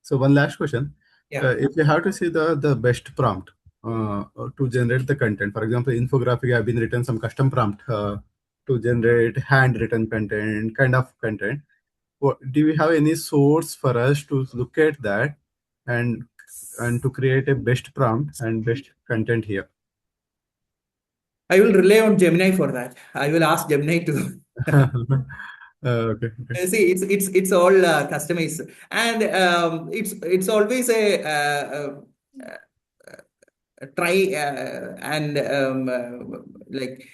So one last question. yeah. If you have to see the best prompt to generate the content, for example, infographic, I've been written some custom prompt to generate handwritten content, kind of content. Do we have any source for us to look at that and to create a best prompt and best content here? I will rely on Gemini for that. I will ask Gemini to. Okay. See, it's all customized, and it's always a try and like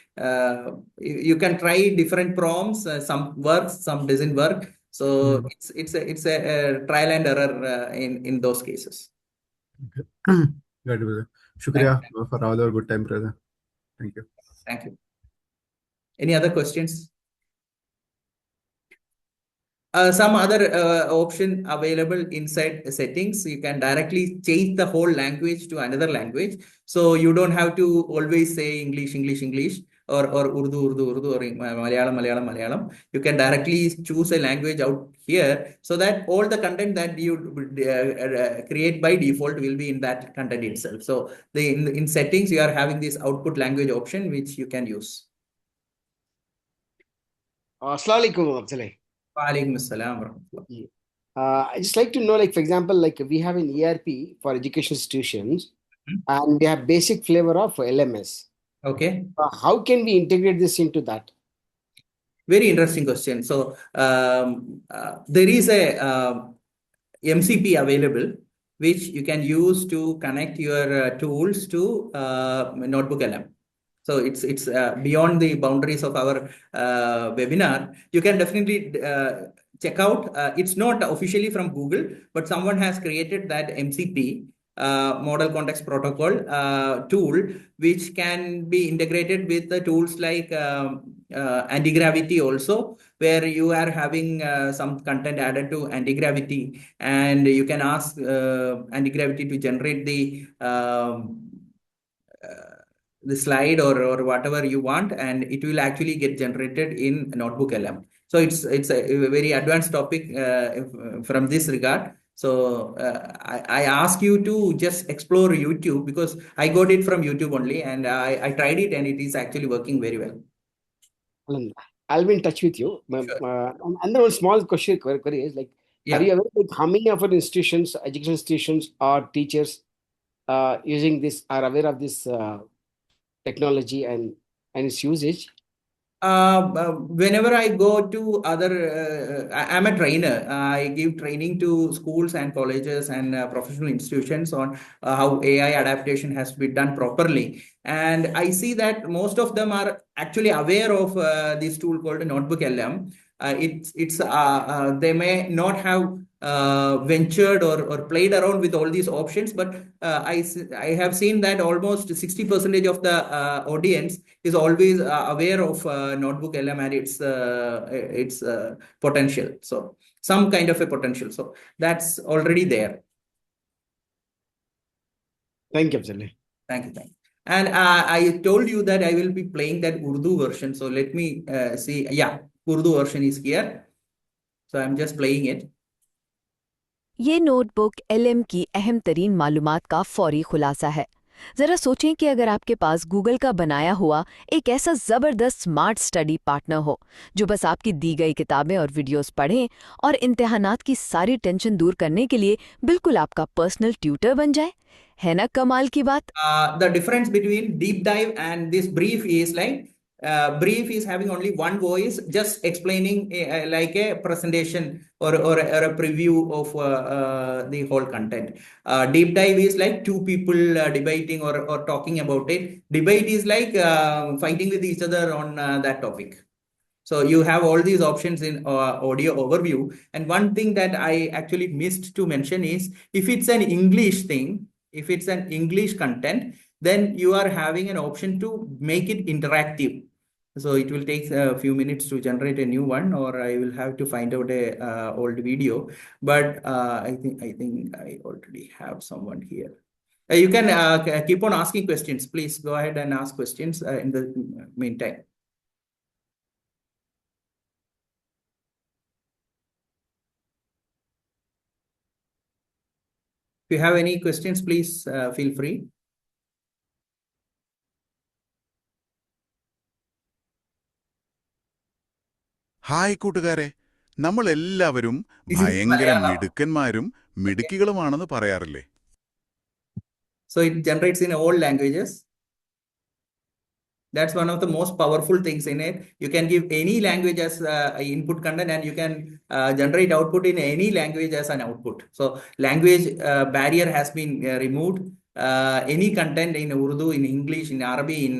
you can try different prompts. Some works, some doesn't work. So it's a trial and error in those cases. Got it, brother. Thank, Shukriya for all your good time, brother. Thank you. thank you. Any other questions? Some other option available inside settings. You can directly change the whole language to another language. So you don't have to always say English, English, English, or Urdu, Urdu, Urdu, or Malayalam, Malayalam, Malayalam. You can directly choose a language out here, so that all the content that you create by default will be in that content itself. So in settings, you are having this output language option, which you can use. Assalamu alaikum, Afzal. Walaikum assalam wa rahmatullah. I just like to know, like, for example, like we have an ERP for education institutions and we have basic flavor of LMS. Okay. How can we integrate this into that? Very interesting question. So there is a MCP available, which you can use to connect your tools to NotebookLM. So it's beyond the boundaries of our webinar. You can definitely check out. It's not officially from Google, but someone has created that MCP, Model Context Protocol tool, which can be integrated with the tools like anti-gravity also, where you are having some content added to anti-gravity, and you can ask anti-gravity to generate the slide or whatever you want, and it will actually get generated in NotebookLM. So it's a very advanced topic from this regard. So I ask you to just explore YouTube, because I got it from YouTube only, and I tried it, and it is actually working very well. I'll be in touch with you. Sure. And then one small query is like, Yeah. are you aware like how many of our institutions, education institutions or teachers using this, are aware of this technology and its usage? Whenever I go to I'm a trainer. I give training to schools and colleges and professional institutions on how AI adaptation has to be done properly. And I see that most of them are actually aware of this tool called NotebookLM. They may not have ventured or played around with all these options, but I have seen that almost 60% of the audience is always aware of Notebook LM and its potential. So some kind of a potential. So that's already there. Thank you, Afzal. Thank you. Thank you. And I told you that I will be playing that Urdu version. So let me see. Yeah, Urdu version is here. So I'm just playing it. ये notebook LM की अहम तरीन मालूमात का फौरी खुलासा है। ज़रा सोचें कि अगर आपके पास गूगल का बनाया हुआ एक ऐसा ज़बरदस्त स्मार्ट स्टडी पार्टनर हो जो बस आपकी दी गई किताबें और वीडियोस पढ़ें और इम्तिहानात की सारी टेंशन दूर करने के लिए बिल्कुल आपका पर्सनल ट्यूटर बन जाए। है ना कमाल की बात? The difference between deep dive and this brief is like brief is having only one voice, just explaining like a presentation or a preview of the whole content. Deep dive is like two people debating or talking about it. Debate is like fighting with each other on that topic. So you have all these options in audio overview. And one thing that I actually missed to mention is if it's an English thing, if it's an English content, then you are having an option to make it interactive. So it will take a few minutes to generate a new one, or I will have to find out a old video. But I think I already have someone here. You can keep on asking questions. Please go ahead and ask questions in the meantime. If you have any questions, please feel free. Hi കൂട്ടുകാരെ, നമ്മൾ എല്ലാവരും This is ഭയങ്കര Malayalam. മിടുക്കന്മാരും മിടുക്കികളുമാണെന്ന് പറയാറില്ലേ? So it generates in all languages. That's one of the most powerful things in it. You can give any language as input content, and you can generate output in any language as an output. So language barrier has been removed. Any content in Urdu, in English, in Arabic, in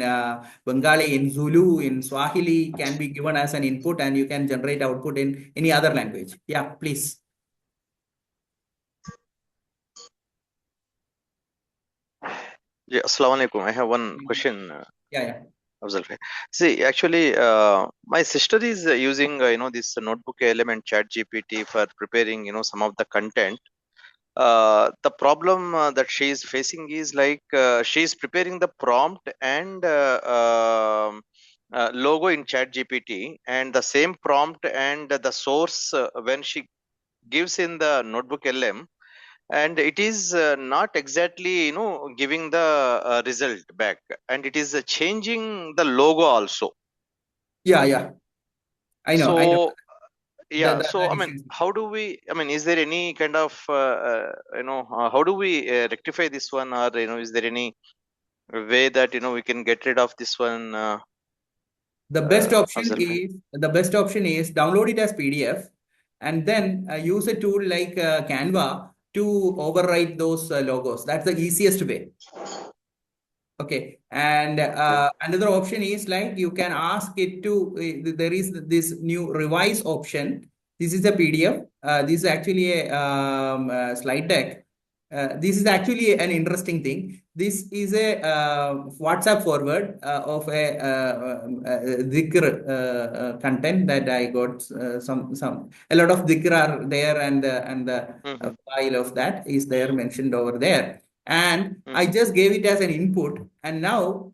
Bengali, in Zulu, in Swahili can be given as an input, and you can generate output in any other language. Yeah, please. Yeah, Assalamu alaikum. I have one question. Yeah. Afzal bhai. See, actually, my sister is using this notebook element chat GPT for preparing some of the content. The problem that she is facing is like she is preparing the prompt and logo in chat GPT, and the same prompt and the source when she gives in the notebook LM, and it is not exactly giving the result back, and it is changing the logo also. Yeah. I know. Yeah, so that I is mean, how do we, I mean, is there any kind of how do we rectify this one, or is there any way that we can get rid of this one? The best option is download it as PDF and then use a tool like Canva to overwrite those logos. That's the easiest way. Okay, and another option is like you can ask it to, there is this new revise option. This is a PDF. This is actually a slide deck. This is actually an interesting thing. This is a WhatsApp forward of a dhikr content that I got. A lot of dhikr are there, and the file of that is there mentioned over there. And I just gave it as an input. And now,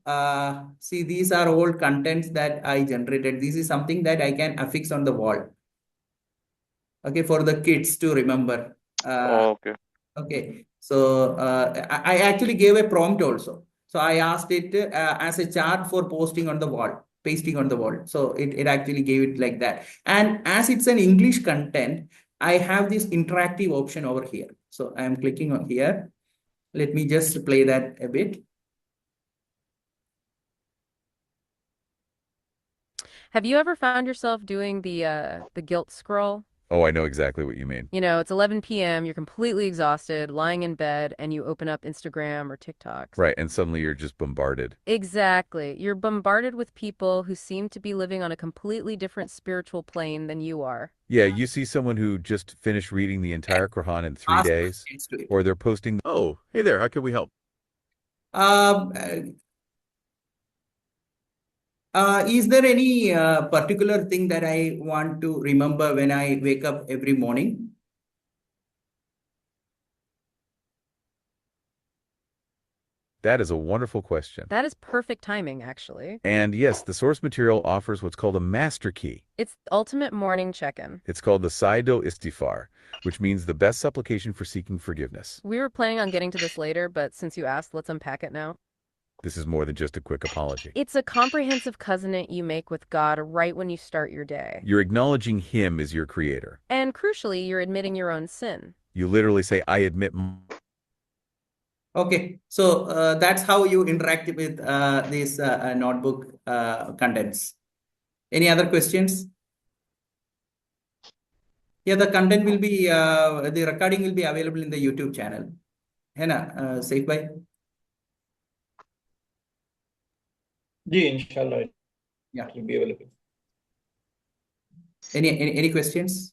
see, these are all contents that I generated. This is something that I can affix on the wall. Okay, for the kids to remember. Okay. Okay, so I actually gave a prompt also. So I asked it as a chart for posting on the wall, pasting on the wall. So it actually gave it like that. And as it's an English content, I have this interactive option over here. So I'm clicking on here. Let me just play that a bit. Have you ever found yourself doing the guilt scroll? Oh, I know exactly what you mean. You know, it's 11 p.m., you're completely exhausted, lying in bed, and you open up Instagram or TikToks. Right, and suddenly you're just bombarded. Exactly. You're bombarded with people who seem to be living on a completely different spiritual plane than you are. Yeah, you see someone who just finished reading the entire Quran in 3 Ask days, questions to it. or they're posting, oh, hey there, how can we help? Is there any particular thing that I want to remember when I wake up every morning? That is a wonderful question. That is perfect timing, actually. And yes, the source material offers what's called a master key. It's the ultimate morning check-in. It's called the Saido Istighfar, which means the best supplication for seeking forgiveness. We were planning on getting to this later, but since you asked, let's unpack it now. This is more than just a quick apology. It's a comprehensive covenant you make with God right when you start your day. You're acknowledging Him as your creator. And crucially, you're admitting your own sin. You literally say, I admit. Okay, so that's how you interact with these notebook contents. Any other questions? Yeah, the content will be, the recording will be available in the YouTube channel. है ना, safe by? Ji, inshallah, Yeah. it will be available. Any questions?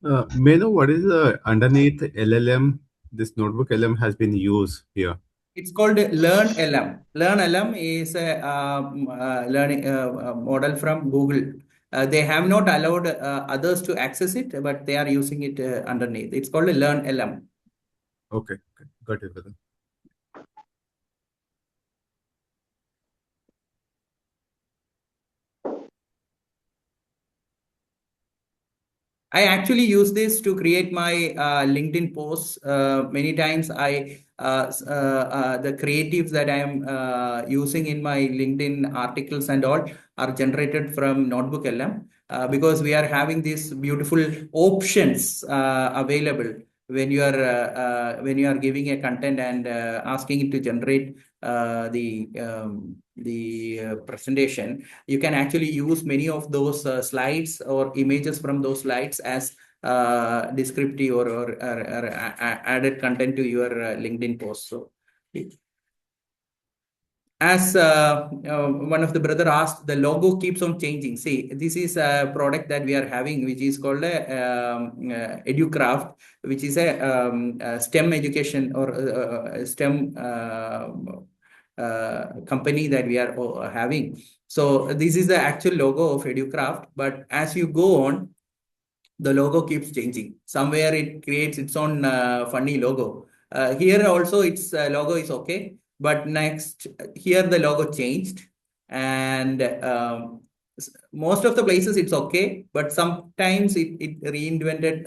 May I know what is underneath LLM? This notebook LM has been used here. It's called Learn LM. Learn LM is a learning model from Google. They have not allowed others to access it, but they are using it underneath. It's called a Learn LM. Okay, got it, brother. I actually use this to create my LinkedIn posts. Many times the creatives that I am using in my LinkedIn articles and all are generated from Notebook LM because we are having these beautiful options available when you are giving a content and asking it to generate the presentation. You can actually use many of those slides or images from those slides as descriptive or added content to your LinkedIn post. So, as one of the brother asked, the logo keeps on changing. See, this is a product that we are having, which is called EduCraft, which is a STEM education or STEM company that we are having. So this is the actual logo of EduCraft. But as you go on, the logo keeps changing. Somewhere it creates its own funny logo. Here also its logo is okay. But next, here the logo changed. And most of the places it's okay. But sometimes it reinvented,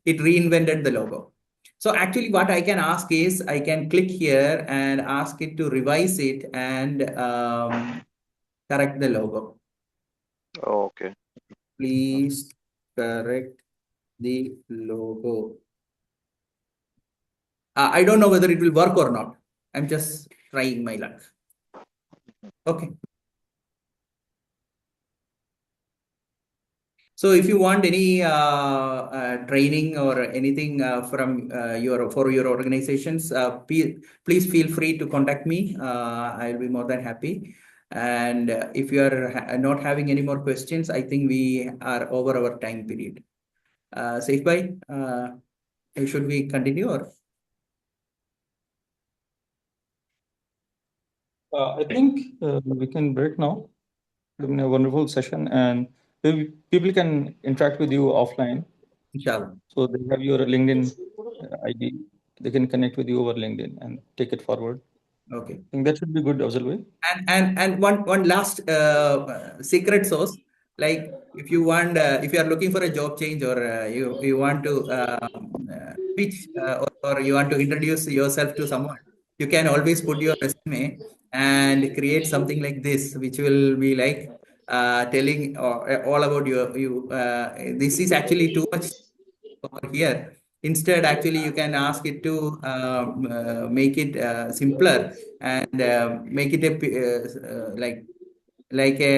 it reinvented the logo. So actually what I can ask is, I can click here and ask it to revise it and correct the logo. Okay. Please correct the logo. I don't know whether it will work or not. I'm just trying my luck. Okay. So if you want any training or anything from for your organizations, please feel free to contact me. I'll be more than happy. And if you are not having any more questions, I think we are over our time period. Saif bhai, should we continue or? I think we can break now. It's been a wonderful session, and people can interact with you offline. Inshallah. So they have your LinkedIn ID. They can connect with you over LinkedIn and take it forward. Okay. I think that should be good, Afzal. And one last secret sauce, like if you if you are looking for a job change or you want to pitch or you want to introduce yourself to someone, you can always put your resume and create something like this, which will be like telling all about you. This is actually too much over here. Instead, actually, you can ask it to make it simpler and make it like a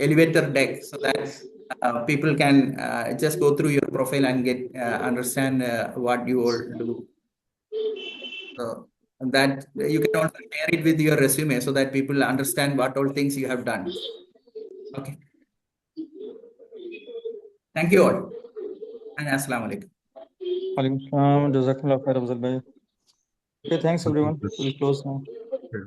elevator deck, so that people can just go through your profile and get understand what you all do. So that you can also share it with your resume so that people understand what all things you have done. Okay. Thank you all. And Assalamu alaikum. Walaikum salam. Jazakallah khair, Afzal bhai. Okay, thanks everyone. We'll close now. Okay.